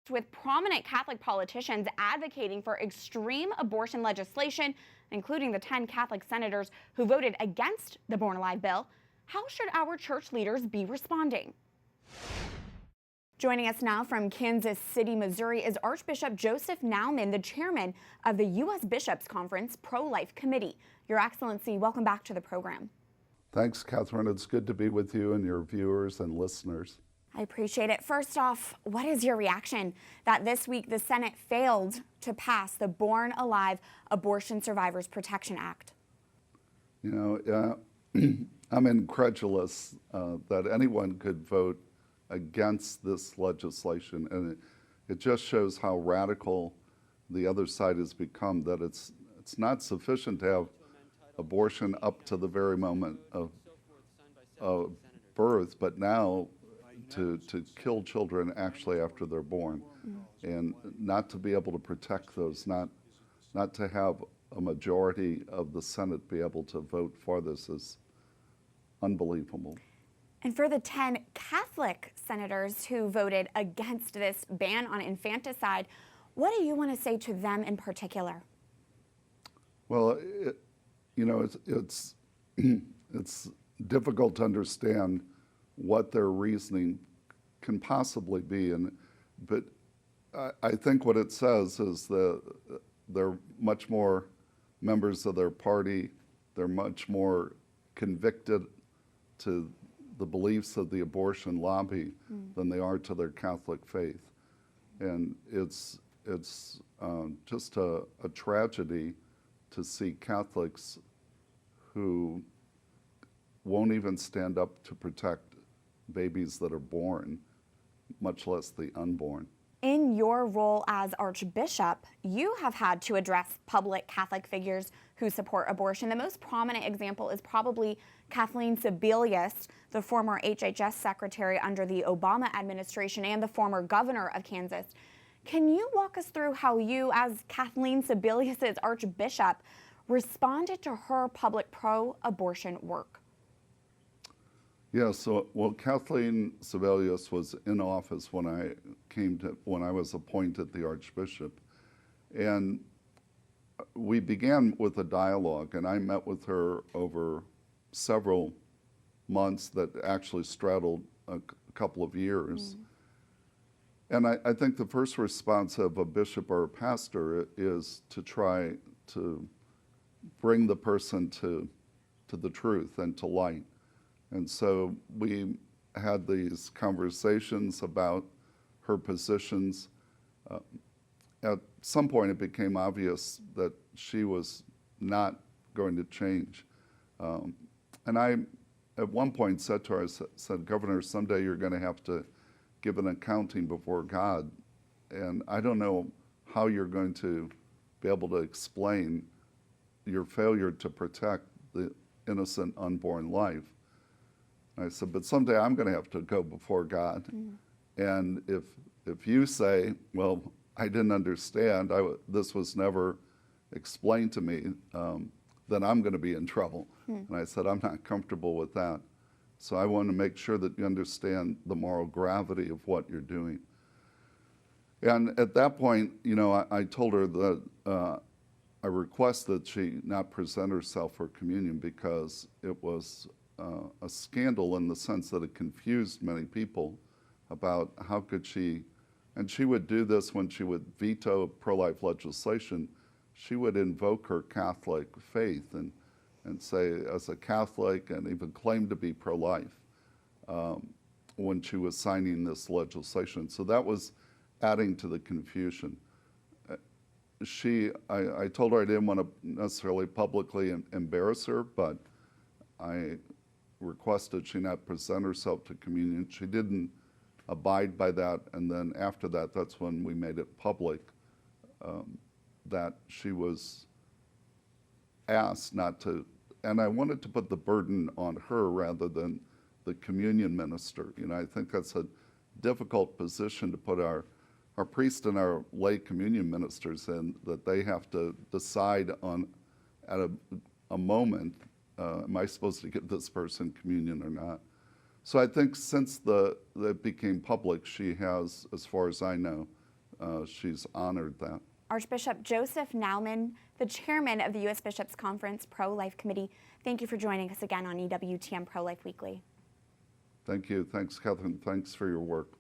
with prominent Catholic politicians advocating for extreme abortion legislation, including the 10 Catholic senators who voted against the Born Alive bill. How should our church leaders be responding? Joining us now from Kansas City, Missouri, is Archbishop Joseph Naumann, the chairman of the U.S. Bishops' Conference Pro-Life Committee. Your Excellency, welcome back to the program. Thanks, Catherine. It's good to be with you and your viewers and listeners. I appreciate it. First off, what is your reaction that this week the Senate failed to pass the Born Alive Abortion Survivors Protection Act? You know, I'm incredulous that anyone could vote against this legislation, and it just shows how radical the other side has become, that it's not sufficient to have abortion up to the very moment of birth, but now to kill children actually after they're born, and not to be able to protect those, not to have a majority of the Senate be able to vote for this is unbelievable. And for the 10 Catholic senators who voted against this ban on infanticide, what do you want to say to them in particular? Well, it's it's difficult to understand what their reasoning can possibly be, but I think what it says is that they're much more members of their party. They're much more convicted to the beliefs of the abortion lobby than they are to their Catholic faith. And it's just a tragedy to see Catholics who won't even stand up to protect babies that are born, much less the unborn. In your role as Archbishop, you have had to address public Catholic figures who support abortion. The most prominent example is probably Kathleen Sibelius, the former HHS secretary under the Obama administration and the former governor of Kansas. Can you walk us through how you, as Kathleen Sibelius's Archbishop, responded to her public pro-abortion work? Yeah, well, Kathleen Sibelius was in office when I was appointed the Archbishop, and we began with a dialogue, and I met with her over several months that actually straddled a couple of years. And I think the first response of a bishop or a pastor is to try to bring the person to the truth and to light. And so we had these conversations about her positions. At some point it became obvious that she was not going to change. And I, at one point, said to her, I said, Governor, someday you're going to have to give an accounting before God. And I don't know how you're going to be able to explain your failure to protect the innocent unborn life. I said, but someday I'm going to have to go before God. And if you say, well, I didn't understand, this was never explained to me, then I'm going to be in trouble. And I said, I'm not comfortable with that. So I want to make sure that you understand the moral gravity of what you're doing. And at that point, I told her that I request that she not present herself for communion because it was a scandal in the sense that it confused many people about how could she, and she would do this when she would veto pro-life legislation. She would invoke her Catholic faith and say, as a Catholic, and even claim to be pro-life when she was signing this legislation. So that was adding to the confusion. I told her I didn't want to necessarily publicly embarrass her, but I requested she not present herself to communion. She didn't abide by that, and then after that, that's when we made it public that she was asked not to, and I wanted to put the burden on her rather than the communion minister. I think that's a difficult position to put our priests and our lay communion ministers in, that they have to decide on, at a moment, am I supposed to give this person communion or not? So I think since it became public, she has, as far as I know, she's honored that. Archbishop Joseph Naumann, the chairman of the U.S. Bishops' Conference Pro-Life Committee, thank you for joining us again on EWTN Pro-Life Weekly. Thank you. Thanks, Kathleen. Thanks for your work.